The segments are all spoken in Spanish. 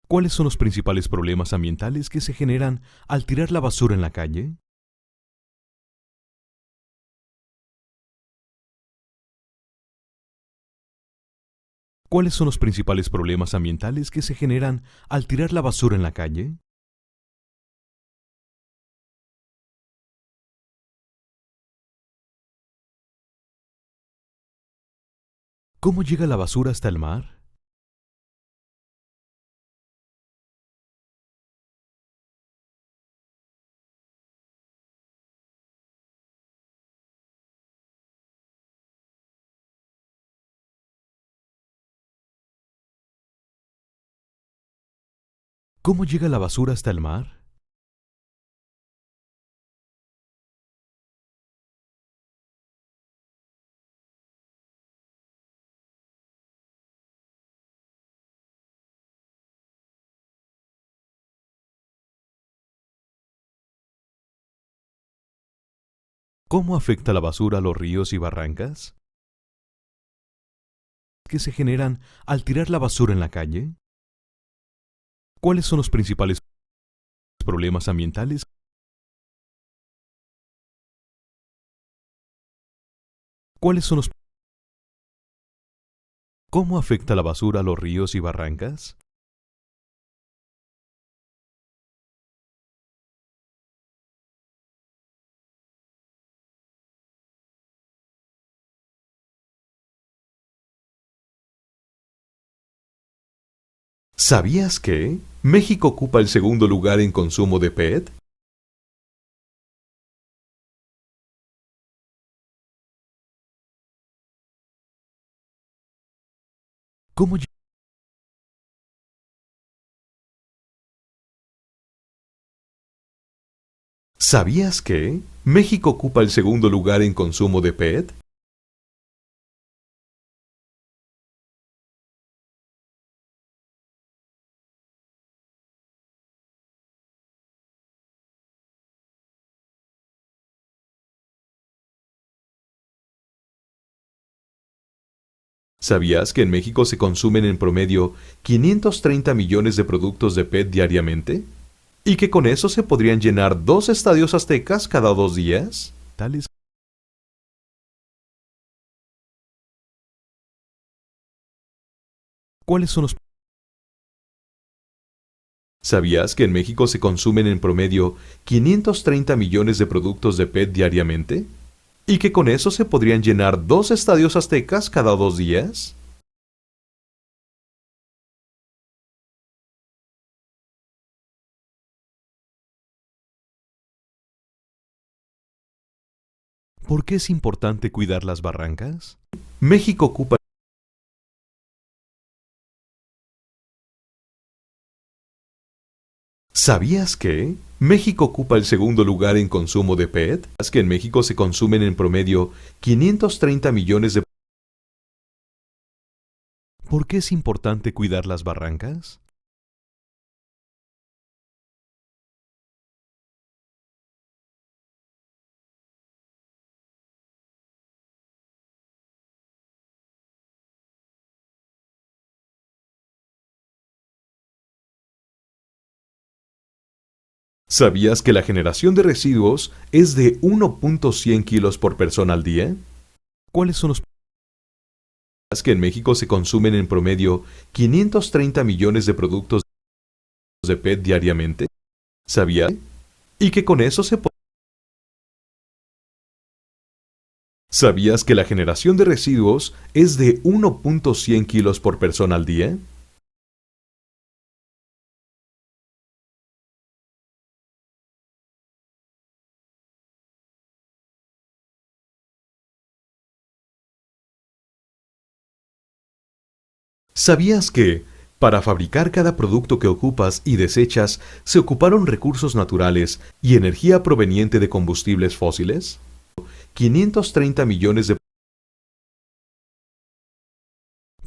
¿Cuáles son los principales problemas ambientales que se generan al tirar la basura en la calle? ¿Cuáles son los principales problemas ambientales que se generan al tirar la basura en la calle? ¿Cómo llega la basura hasta el mar? ¿Cómo llega la basura hasta el mar? ¿Cómo afecta la basura a los ríos y barrancas que se generan al tirar la basura en la calle? ¿Cuáles son los principales problemas ambientales? ¿Cuáles son los ¿Cómo afecta la basura a los ríos y barrancas? ¿Sabías que México ocupa el segundo lugar en consumo de PET? ¿Cómo lle- ¿Sabías que México ocupa el segundo lugar en consumo de PET? ¿Sabías que en México se consumen en promedio 530 millones de productos de PET diariamente? ¿Y que con eso se podrían llenar dos estadios aztecas cada 2 días? Tales. ¿Cuáles son los ¿Sabías que en México se consumen en promedio 530 millones de productos de PET diariamente? ¿Y que con eso se podrían llenar dos estadios aztecas cada 2 días? ¿Por qué es importante cuidar las barrancas? México ocupa ¿Sabías que México ocupa el segundo lugar en consumo de PET? ¿Sabías que en México se consumen en promedio 530 millones de... ¿Por qué es importante cuidar las barrancas? ¿Sabías que la generación de residuos es de 1.100 kilos por persona al día? ¿Cuáles son los... ¿Sabías que en México se consumen en promedio 530 millones de productos de PET diariamente? ¿Sabías? Y que con eso se... ¿Sabías que la generación de residuos es de 1.100 kilos por persona al día? ¿Sabías que, para fabricar cada producto que ocupas y desechas, se ocuparon recursos naturales y energía proveniente de combustibles fósiles? 530 millones de...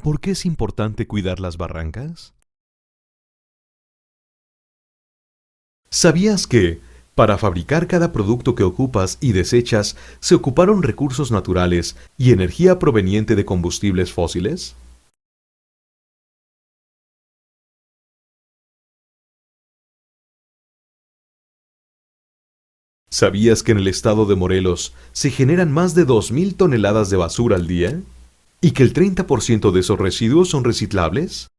¿Por qué es importante cuidar las barrancas? ¿Sabías que, para fabricar cada producto que ocupas y desechas, se ocuparon recursos naturales y energía proveniente de combustibles fósiles? ¿Sabías que en el estado de Morelos se generan más de 2.000 toneladas de basura al día? ¿Y que el 30% de esos residuos son reciclables?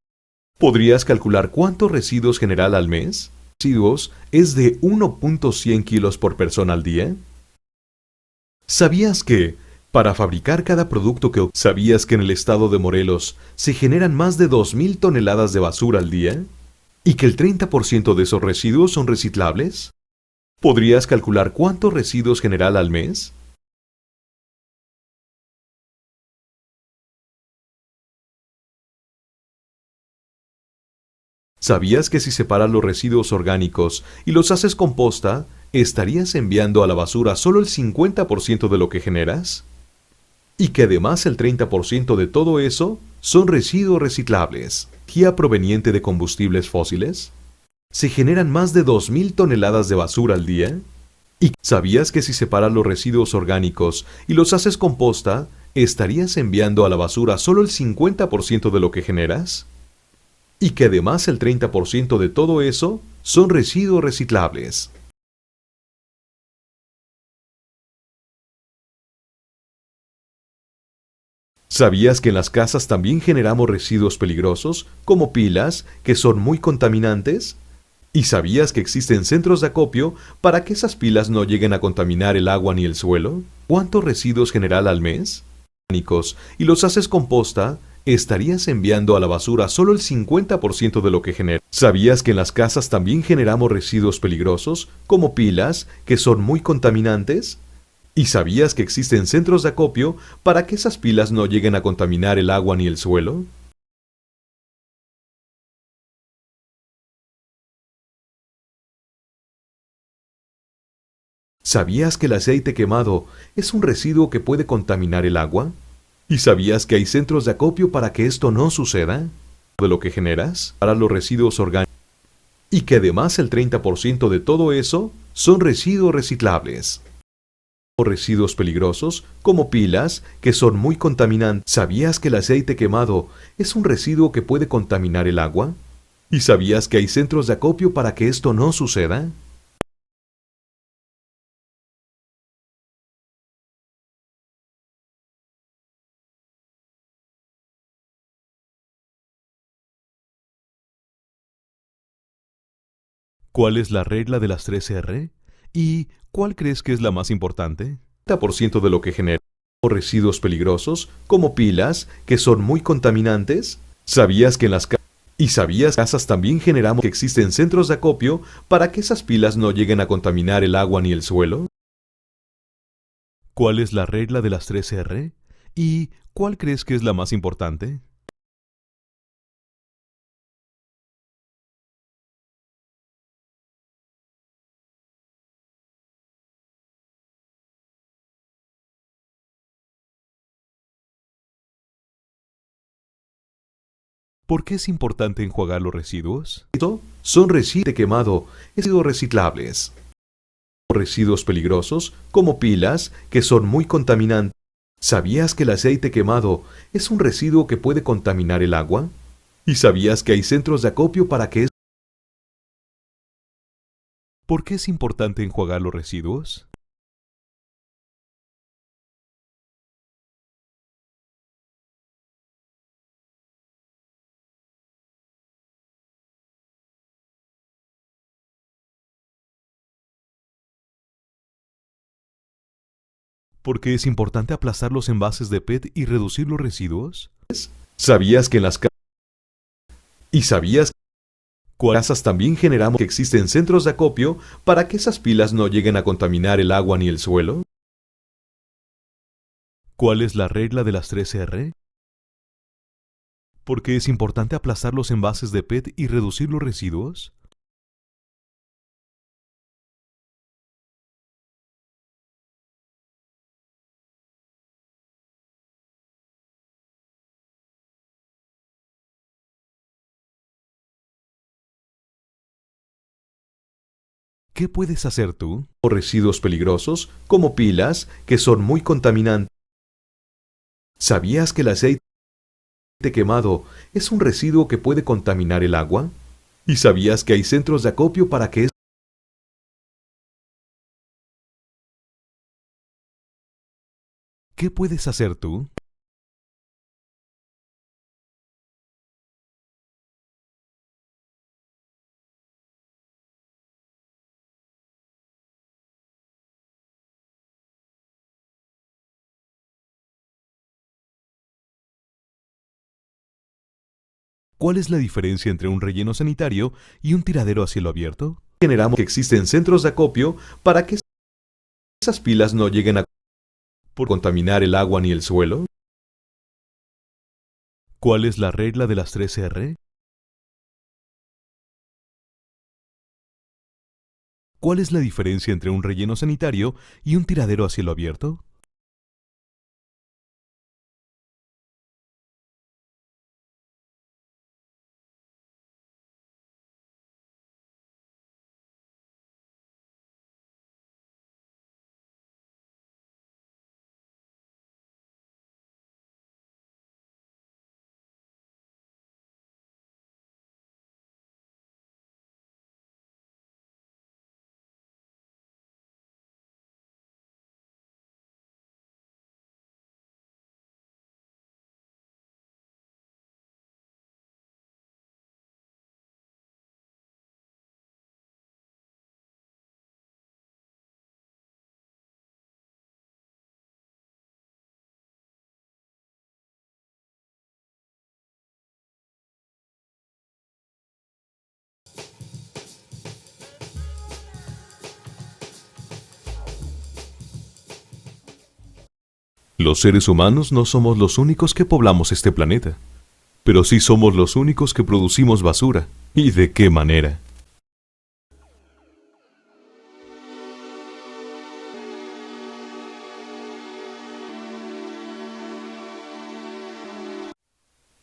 ¿Podrías calcular cuántos residuos genera al mes? Residuos es de 1.100 kilos por persona al día. ¿Sabías que, para fabricar cada producto ¿Sabías que en el estado de Morelos se generan más de 2.000 toneladas de basura al día? ¿Y que el 30% de esos residuos son reciclables? ¿Podrías calcular cuántos residuos genera al mes? ¿Sabías que si separas los residuos orgánicos y los haces composta, estarías enviando a la basura solo el 50% de lo que generas? Y que además el 30% de todo eso son residuos reciclables. ¿Energía proveniente de combustibles fósiles? ¿Se generan más de 2.000 toneladas de basura al día? ¿Y sabías que si separas los residuos orgánicos y los haces composta, estarías enviando a la basura solo el 50% de lo que generas? Y que además el 30% de todo eso son residuos reciclables. ¿Sabías que en las casas también generamos residuos peligrosos, como pilas, que son muy contaminantes? ¿Y sabías que existen centros de acopio para que esas pilas no lleguen a contaminar el agua ni el suelo? ¿Cuántos residuos general al mes? Y los haces composta, estarías enviando a la basura solo el 50% de lo que genera. ¿Sabías que en las casas también generamos residuos peligrosos, como pilas, que son muy contaminantes? ¿Y sabías que existen centros de acopio para que esas pilas no lleguen a contaminar el agua ni el suelo? ¿Sabías que el aceite quemado es un residuo que puede contaminar el agua? ¿Y sabías que hay centros de acopio para que esto no suceda? ¿De lo que generas? Para los residuos orgánicos. Y que además el 30% de todo eso son residuos reciclables. O residuos peligrosos, como pilas, que son muy contaminantes. ¿Sabías que el aceite quemado es un residuo que puede contaminar el agua? ¿Y sabías que hay centros de acopio para que esto no suceda? ¿Cuál es la regla de las 3R? ¿Y cuál crees que es la más importante? 30% de lo que genera o residuos peligrosos, como pilas, que son muy contaminantes. ¿Sabías que en las casas también generamos que existen centros de acopio para que esas pilas no lleguen a contaminar el agua ni el suelo? ¿Cuál es la regla de las 3R? ¿Y cuál crees que es la más importante? ¿Por qué es importante enjuagar los residuos? Son residuos quemado, residuos reciclables. Residuos peligrosos, como pilas, que son muy contaminantes. ¿Sabías que el aceite quemado es un residuo que puede contaminar el agua? ¿Y sabías que hay centros de acopio para que ¿Por qué es importante enjuagar los residuos? ¿Por qué es importante aplastar los envases de PET y reducir los residuos? ¿Sabías que en las ¿Y sabías que en casas también generamos que existen centros de acopio para que esas pilas no lleguen a contaminar el agua ni el suelo? ¿Cuál es la regla de las 3R? ¿Por qué es importante aplastar los envases de PET y reducir los residuos? ¿Qué puedes hacer tú? O residuos peligrosos, como pilas, que son muy contaminantes. ¿Sabías que el aceite quemado es un residuo que puede contaminar el agua? ¿Y sabías que hay centros de acopio para que ¿Qué puedes hacer tú? ¿Cuál es la diferencia entre un relleno sanitario y un tiradero a cielo abierto? Generamos que existen centros de acopio para que esas pilas no lleguen a contaminar el agua ni el suelo. ¿Cuál es la regla de las 3 R? ¿Cuál es la diferencia entre un relleno sanitario y un tiradero a cielo abierto? Los seres humanos no somos los únicos que poblamos este planeta, pero sí somos los únicos que producimos basura. ¿Y de qué manera?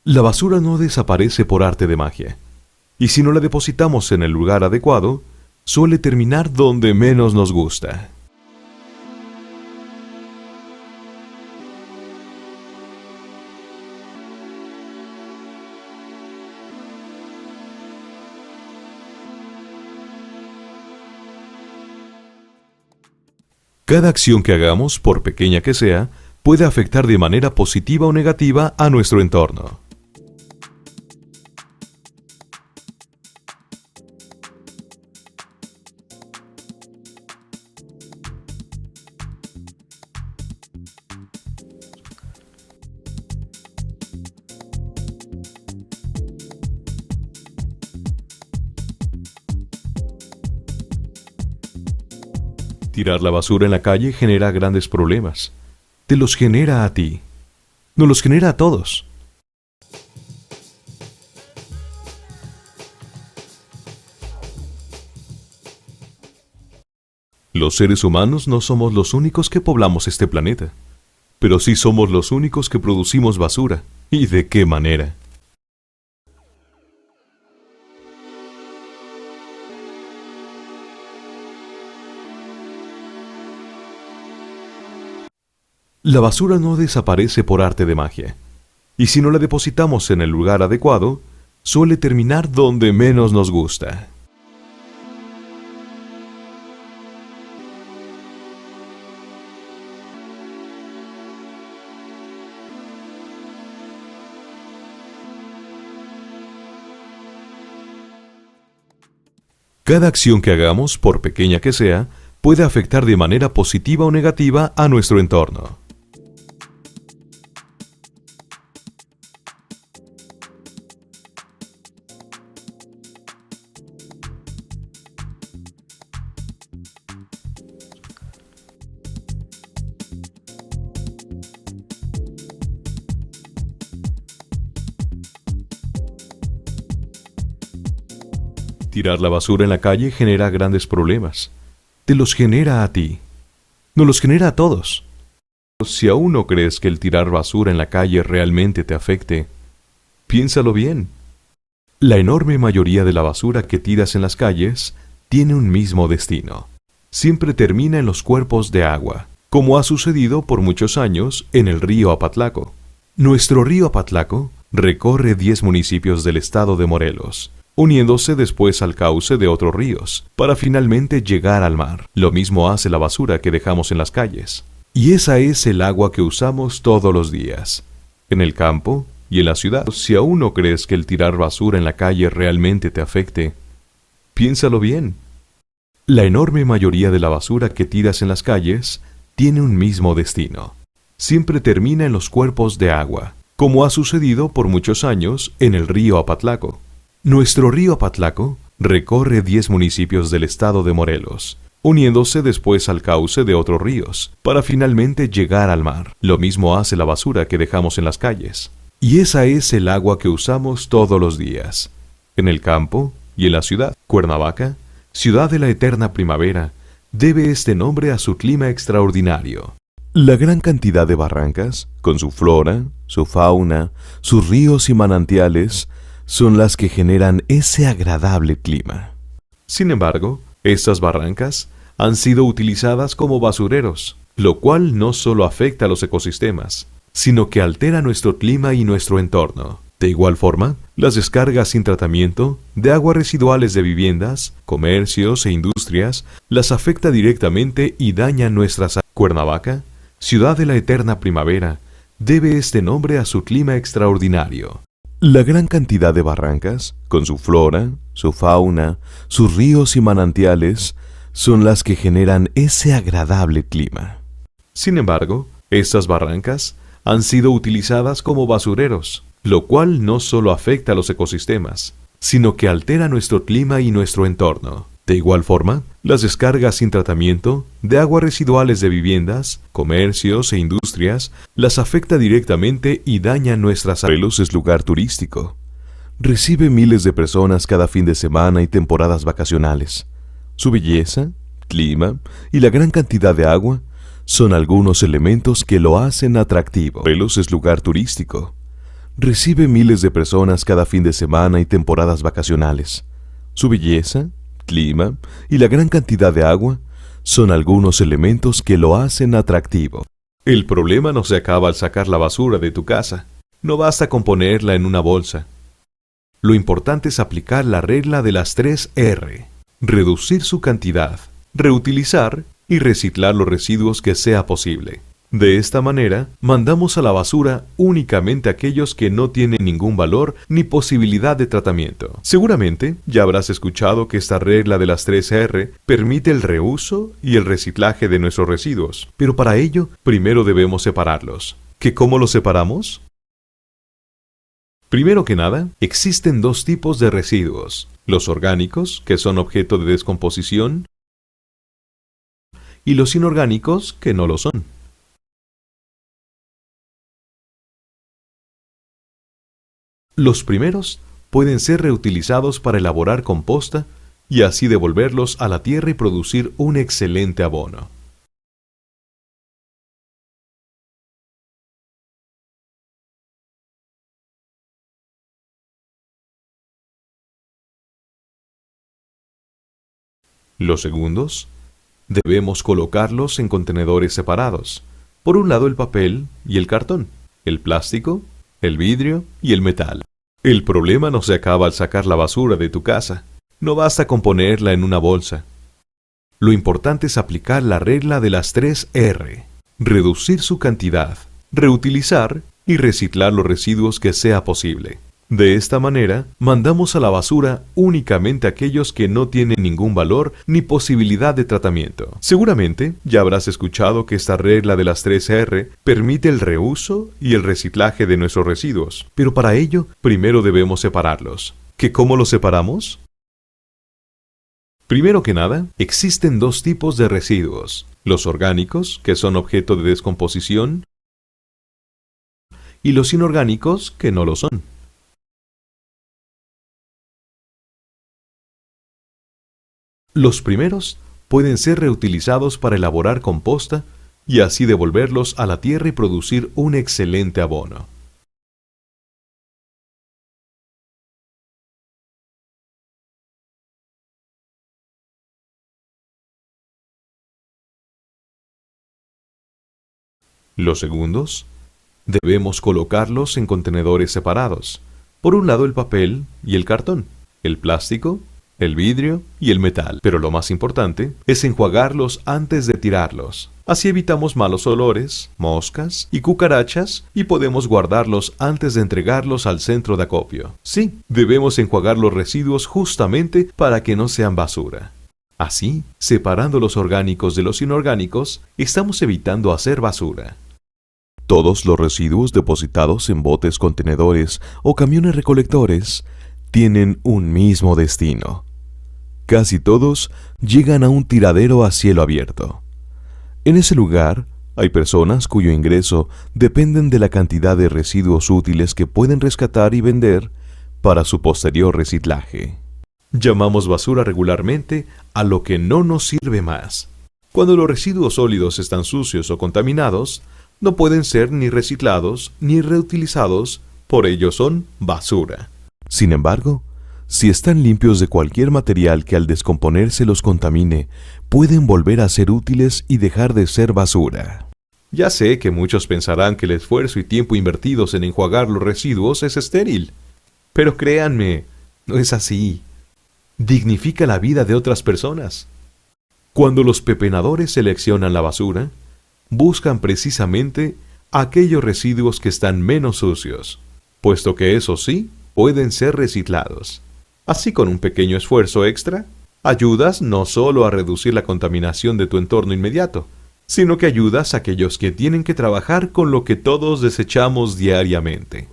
La basura no desaparece por arte de magia, y si no la depositamos en el lugar adecuado, suele terminar donde menos nos gusta. Cada acción que hagamos, por pequeña que sea, puede afectar de manera positiva o negativa a nuestro entorno. Tirar la basura en la calle genera grandes problemas. Te los genera a ti. Nos los genera a todos. Los seres humanos no somos los únicos que poblamos este planeta, pero sí somos los únicos que producimos basura. ¿Y de qué manera? La basura no desaparece por arte de magia, y si no la depositamos en el lugar adecuado, suele terminar donde menos nos gusta. Cada acción que hagamos, por pequeña que sea, puede afectar de manera positiva o negativa a nuestro entorno. Tirar la basura en la calle genera grandes problemas. Te los genera a ti. Nos los genera a todos. Si aún no crees que el tirar basura en la calle realmente te afecte, piénsalo bien. La enorme mayoría de la basura que tiras en las calles tiene un mismo destino. Siempre termina en los cuerpos de agua, como ha sucedido por muchos años en el río Apatlaco. Nuestro río Apatlaco recorre 10 municipios del estado de Morelos, uniéndose después al cauce de otros ríos, para finalmente llegar al mar. Lo mismo hace la basura que dejamos en las calles. Y esa es el agua que usamos todos los días, en el campo y en la ciudad. Si aún no crees que el tirar basura en la calle realmente te afecte, piénsalo bien. La enorme mayoría de la basura que tiras en las calles tiene un mismo destino. Siempre termina en los cuerpos de agua, como ha sucedido por muchos años en el río Apatlaco. Nuestro río Apatlaco recorre 10 municipios del estado de Morelos, uniéndose después al cauce de otros ríos, para finalmente llegar al mar. Lo mismo hace la basura que dejamos en las calles. Y esa es el agua que usamos todos los días, en el campo y en la ciudad. Cuernavaca, ciudad de la eterna primavera, debe este nombre a su clima extraordinario. La gran cantidad de barrancas, con su flora, su fauna, sus ríos y manantiales, son las que generan ese agradable clima. Sin embargo, estas barrancas han sido utilizadas como basureros, lo cual no solo afecta a los ecosistemas, sino que altera nuestro clima y nuestro entorno. De igual forma, las descargas sin tratamiento de aguas residuales de viviendas, comercios e industrias las afecta directamente y daña nuestra salud. Cuernavaca, ciudad de la eterna primavera, debe este nombre a su clima extraordinario. La gran cantidad de barrancas, con su flora, su fauna, sus ríos y manantiales, son las que generan ese agradable clima. Sin embargo, estas barrancas han sido utilizadas como basureros, lo cual no solo afecta a los ecosistemas, sino que altera nuestro clima y nuestro entorno. De igual forma, las descargas sin tratamiento de aguas residuales de viviendas, comercios e industrias las afecta directamente y daña nuestra salud. Morelos es lugar turístico. Recibe miles de personas cada fin de semana y temporadas vacacionales. Su belleza, clima y la gran cantidad de agua son algunos elementos que lo hacen atractivo. Morelos es lugar turístico. Recibe miles de personas cada fin de semana y temporadas vacacionales. Su belleza, clima y la gran cantidad de agua son algunos elementos que lo hacen atractivo. El problema no se acaba al sacar la basura de tu casa. No basta con ponerla en una bolsa. Lo importante es aplicar la regla de las 3 R. Reducir su cantidad, reutilizar y reciclar los residuos que sea posible. De esta manera, mandamos a la basura únicamente aquellos que no tienen ningún valor ni posibilidad de tratamiento. Seguramente ya habrás escuchado que esta regla de las 3 R permite el reuso y el reciclaje de nuestros residuos, pero para ello primero debemos separarlos. ¿Que cómo los separamos? Primero que nada, existen 2 tipos de residuos: los orgánicos, que son objeto de descomposición, y los inorgánicos, que no lo son. Los primeros pueden ser reutilizados para elaborar composta y así devolverlos a la tierra y producir un excelente abono. Los segundos, debemos colocarlos en contenedores separados. Por un lado el papel y el cartón, el plástico, el vidrio y el metal. El problema no se acaba al sacar la basura de tu casa. No basta con ponerla en una bolsa. Lo importante es aplicar la regla de las 3 R. Reducir su cantidad, reutilizar y reciclar los residuos que sea posible. De esta manera, mandamos a la basura únicamente aquellos que no tienen ningún valor ni posibilidad de tratamiento. Seguramente ya habrás escuchado que esta regla de las 3 R permite el reuso y el reciclaje de nuestros residuos, pero para ello primero debemos separarlos. ¿Que cómo los separamos? Primero que nada, existen 2 tipos de residuos: los orgánicos, que son objeto de descomposición, y los inorgánicos, que no lo son. Los primeros pueden ser reutilizados para elaborar composta y así devolverlos a la tierra y producir un excelente abono. Los segundos, debemos colocarlos en contenedores separados. Por un lado el papel y el cartón, el plástico, el vidrio y el metal. Pero lo más importante es enjuagarlos antes de tirarlos. Así evitamos malos olores, moscas y cucarachas y podemos guardarlos antes de entregarlos al centro de acopio. Sí, debemos enjuagar los residuos justamente para que no sean basura. Así, separando los orgánicos de los inorgánicos, estamos evitando hacer basura. Todos los residuos depositados en botes contenedores o camiones recolectores tienen un mismo destino. Casi todos llegan a un tiradero a cielo abierto. En ese lugar hay personas cuyo ingreso dependen de la cantidad de residuos útiles que pueden rescatar y vender para su posterior reciclaje. Llamamos basura regularmente a lo que no nos sirve más. Cuando los residuos sólidos están sucios o contaminados, no pueden ser ni reciclados ni reutilizados, por ello son basura. Sin embargo, si están limpios de cualquier material que al descomponerse los contamine, pueden volver a ser útiles y dejar de ser basura. Ya sé que muchos pensarán que el esfuerzo y tiempo invertidos en enjuagar los residuos es estéril, pero créanme, no es así. Dignifica la vida de otras personas. Cuando los pepenadores seleccionan la basura, buscan precisamente aquellos residuos que están menos sucios, puesto que esos sí pueden ser reciclados. Así, con un pequeño esfuerzo extra, ayudas no solo a reducir la contaminación de tu entorno inmediato, sino que ayudas a aquellos que tienen que trabajar con lo que todos desechamos diariamente.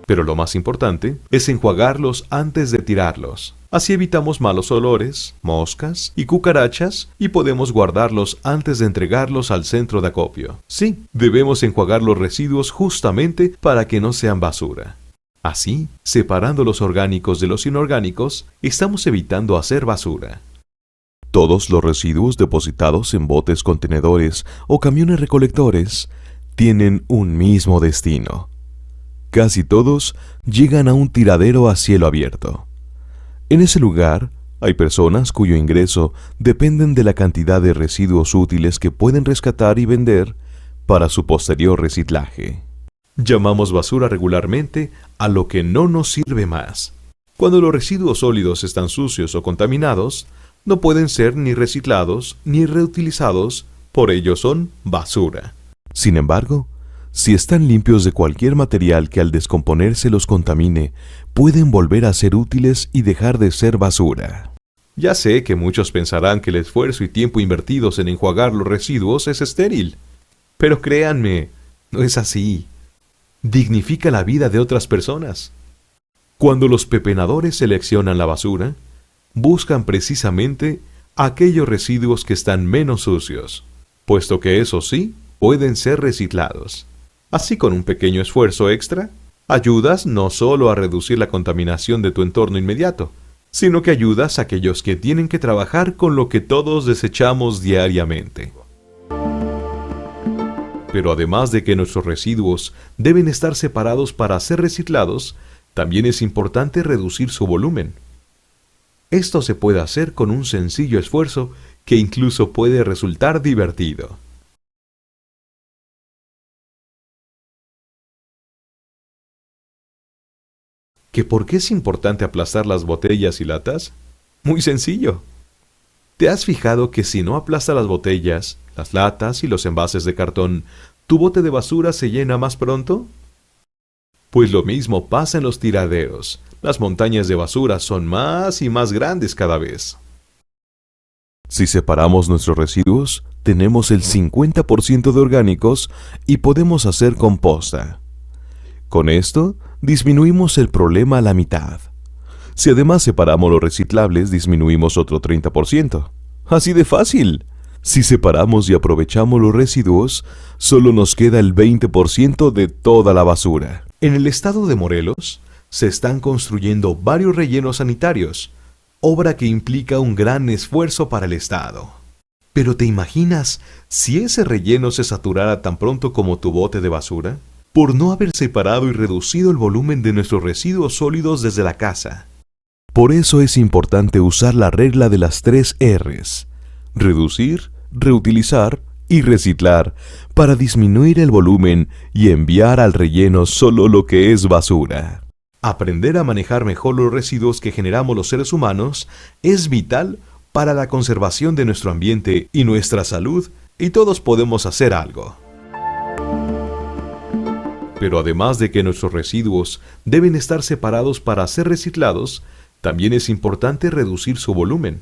Pero lo más importante es enjuagarlos antes de tirarlos. Así evitamos malos olores, moscas y cucarachas y podemos guardarlos antes de entregarlos al centro de acopio. Sí, debemos enjuagar los residuos justamente para que no sean basura. Así, separando los orgánicos de los inorgánicos, estamos evitando hacer basura. Todos los residuos depositados en botes contenedores o camiones recolectores tienen un mismo destino. Casi todos llegan a un tiradero a cielo abierto. En ese lugar hay personas cuyo ingreso dependen de la cantidad de residuos útiles que pueden rescatar y vender para su posterior reciclaje. Llamamos basura regularmente a lo que no nos sirve más. Cuando los residuos sólidos están sucios o contaminados, no pueden ser ni reciclados ni reutilizados, por ello son basura. Sin embargo, si están limpios de cualquier material que al descomponerse los contamine, pueden volver a ser útiles y dejar de ser basura. Ya sé que muchos pensarán que el esfuerzo y tiempo invertidos en enjuagar los residuos es estéril, pero créanme, no es así. Dignifica la vida de otras personas. Cuando los pepenadores seleccionan la basura, buscan precisamente aquellos residuos que están menos sucios, puesto que esos sí pueden ser reciclados. Así, con un pequeño esfuerzo extra, ayudas no solo a reducir la contaminación de tu entorno inmediato, sino que ayudas a aquellos que tienen que trabajar con lo que todos desechamos diariamente. Pero además de que nuestros residuos deben estar separados para ser reciclados, también es importante reducir su volumen. Esto se puede hacer con un sencillo esfuerzo que incluso puede resultar divertido. ¿Que por qué es importante aplastar las botellas y latas? Muy sencillo. ¿Te has fijado que si no aplastas las botellas, las latas y los envases de cartón, tu bote de basura se llena más pronto? Pues lo mismo pasa en los tiraderos. Las montañas de basura son más y más grandes cada vez. Si separamos nuestros residuos, tenemos el 50% de orgánicos y podemos hacer composta. Con esto, disminuimos el problema a la mitad. Si además separamos los reciclables, disminuimos otro 30%. Así de fácil. Si separamos y aprovechamos los residuos, solo nos queda el 20% de toda la basura. En el estado de Morelos, se están construyendo varios rellenos sanitarios, obra que implica un gran esfuerzo para el Estado. Pero ¿te imaginas si ese relleno se saturara tan pronto como tu bote de basura? Por no haber separado y reducido el volumen de nuestros residuos sólidos desde la casa. Por eso es importante usar la regla de las 3 R's: reducir, reutilizar y reciclar, para disminuir el volumen y enviar al relleno solo lo que es basura. Aprender a manejar mejor los residuos que generamos los seres humanos es vital para la conservación de nuestro ambiente y nuestra salud, y todos podemos hacer algo. Pero además de que nuestros residuos deben estar separados para ser reciclados, también es importante reducir su volumen.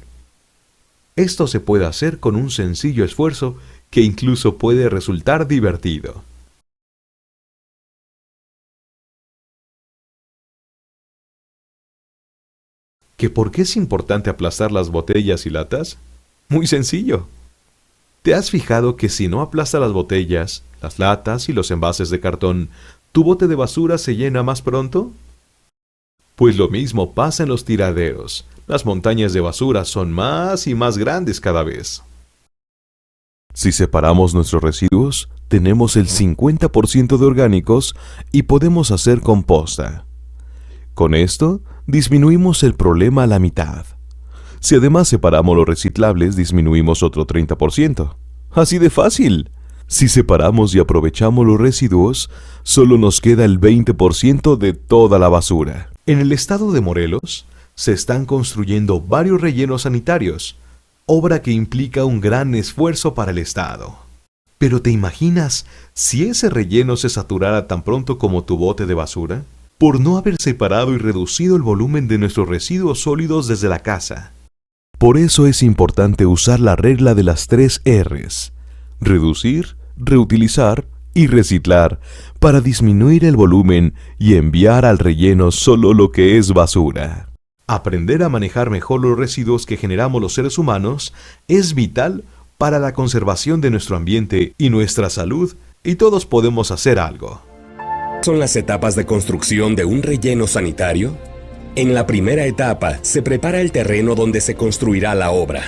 Esto se puede hacer con un sencillo esfuerzo que incluso puede resultar divertido. ¿Que por qué es importante aplastar las botellas y latas? Muy sencillo. ¿Te has fijado que si no aplastas las botellas, las latas y los envases de cartón, tu bote de basura se llena más pronto? Pues lo mismo pasa en los tiraderos. Las montañas de basura son más y más grandes cada vez. Si separamos nuestros residuos, tenemos el 50% de orgánicos y podemos hacer composta. Con esto, disminuimos el problema a la mitad. Si además separamos los reciclables, disminuimos otro 30%. ¡Así de fácil! Si separamos y aprovechamos los residuos, solo nos queda el 20% de toda la basura. En el estado de Morelos, se están construyendo varios rellenos sanitarios, obra que implica un gran esfuerzo para el Estado. Pero ¿te imaginas si ese relleno se saturara tan pronto como tu bote de basura? Por no haber separado y reducido el volumen de nuestros residuos sólidos desde la casa. Por eso es importante usar la regla de las 3 Rs: reducir, reutilizar y reciclar, para disminuir el volumen y enviar al relleno solo lo que es basura. Aprender a manejar mejor los residuos que generamos los seres humanos es vital para la conservación de nuestro ambiente y nuestra salud, y todos podemos hacer algo. ¿Son las etapas de construcción de un relleno sanitario? En la primera etapa se prepara el terreno donde se construirá la obra.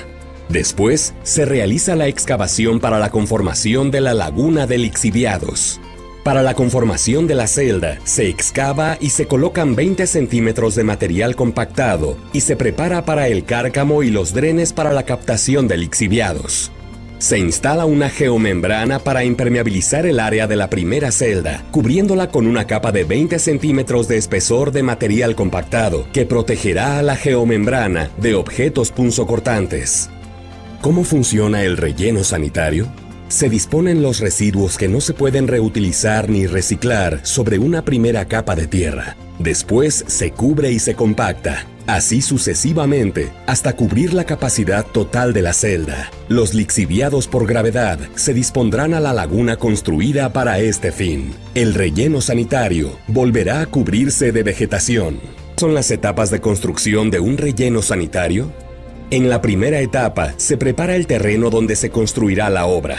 Después se realiza la excavación para la conformación de la laguna de lixiviados. Para la conformación de la celda, se excava y se colocan 20 centímetros de material compactado y se prepara para el cárcamo y los drenes para la captación de lixiviados. Se instala una geomembrana para impermeabilizar el área de la primera celda, cubriéndola con una capa de 20 centímetros de espesor de material compactado que protegerá a la geomembrana de objetos punzocortantes. ¿Cómo funciona el relleno sanitario? Se disponen los residuos que no se pueden reutilizar ni reciclar sobre una primera capa de tierra. Después se cubre y se compacta, así sucesivamente, hasta cubrir la capacidad total de la celda. Los lixiviados por gravedad se dispondrán a la laguna construida para este fin. El relleno sanitario volverá a cubrirse de vegetación. ¿Son las etapas de construcción de un relleno sanitario? En la primera etapa se prepara el terreno donde se construirá la obra.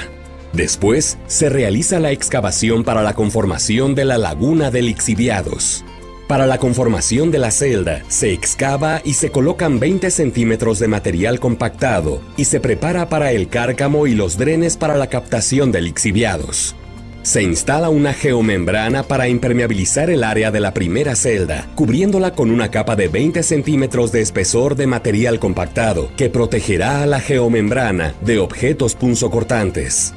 Después se realiza la excavación para la conformación de la laguna de lixiviados. Para la conformación de la celda, se excava y se colocan 20 centímetros de material compactado y se prepara para el cárcamo y los drenes para la captación de lixiviados. Se instala una geomembrana para impermeabilizar el área de la primera celda, cubriéndola con una capa de 20 centímetros de espesor de material compactado que protegerá a la geomembrana de objetos punzocortantes.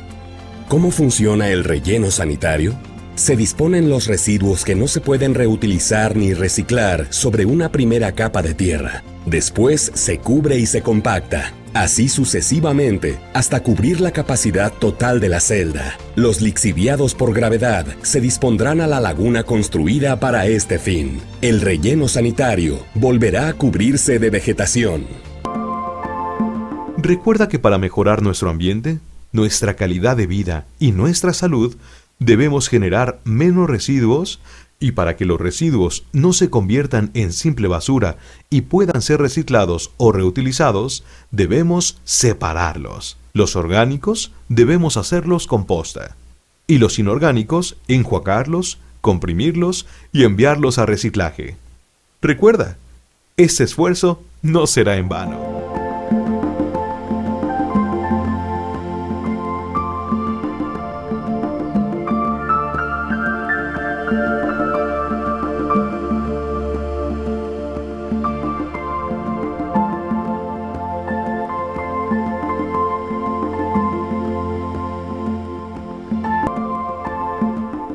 ¿Cómo funciona el relleno sanitario? Se disponen los residuos que no se pueden reutilizar ni reciclar sobre una primera capa de tierra. Después se cubre y se compacta, así sucesivamente, hasta cubrir la capacidad total de la celda. Los lixiviados por gravedad se dispondrán a la laguna construida para este fin. El relleno sanitario volverá a cubrirse de vegetación. Recuerda que para mejorar nuestro ambiente, nuestra calidad de vida y nuestra salud, debemos generar menos residuos, y para que los residuos no se conviertan en simple basura y puedan ser reciclados o reutilizados, debemos separarlos. Los orgánicos debemos hacerlos composta, y los inorgánicos enjuagarlos, comprimirlos y enviarlos a reciclaje. Recuerda, este esfuerzo no será en vano.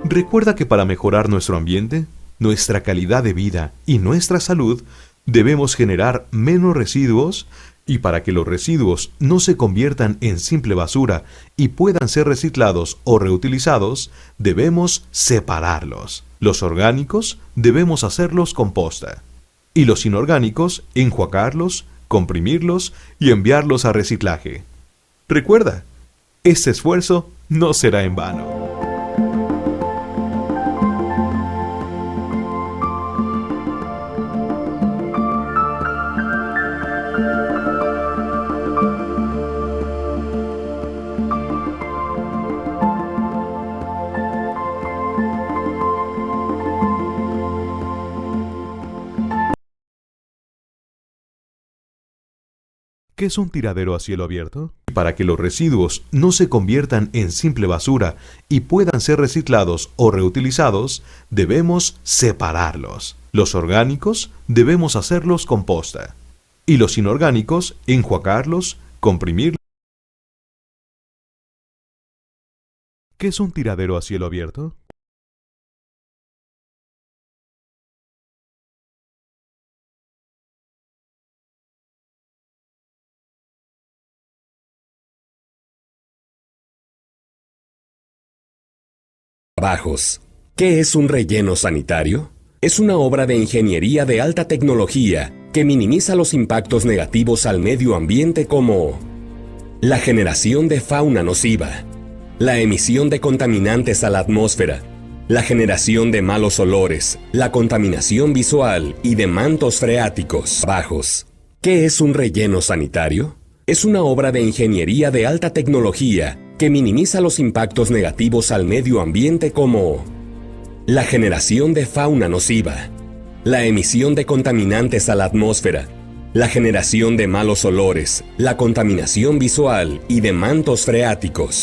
Recuerda que para mejorar nuestro ambiente, nuestra calidad de vida y nuestra salud, debemos generar menos residuos, y para que los residuos no se conviertan en simple basura y puedan ser reciclados o reutilizados, debemos separarlos. Los orgánicos debemos hacerlos composta, y los inorgánicos enjuagarlos, comprimirlos y enviarlos a reciclaje. Recuerda, este esfuerzo no será en vano. ¿Qué es un tiradero a cielo abierto? Para que los residuos no se conviertan en simple basura y puedan ser reciclados o reutilizados, debemos separarlos. Los orgánicos debemos hacerlos composta, y los inorgánicos enjuagarlos, comprimirlos. ¿Qué es un tiradero a cielo abierto? Trabajos. ¿Qué es un relleno sanitario? Es una obra de ingeniería de alta tecnología que minimiza los impactos negativos al medio ambiente como la generación de fauna nociva, la emisión de contaminantes a la atmósfera, la generación de malos olores, la contaminación visual y de mantos freáticos. Trabajos. ¿Qué es un relleno sanitario? Es una obra de ingeniería de alta tecnología que minimiza los impactos negativos al medio ambiente como la generación de fauna nociva, la emisión de contaminantes a la atmósfera, la generación de malos olores, la contaminación visual y de mantos freáticos.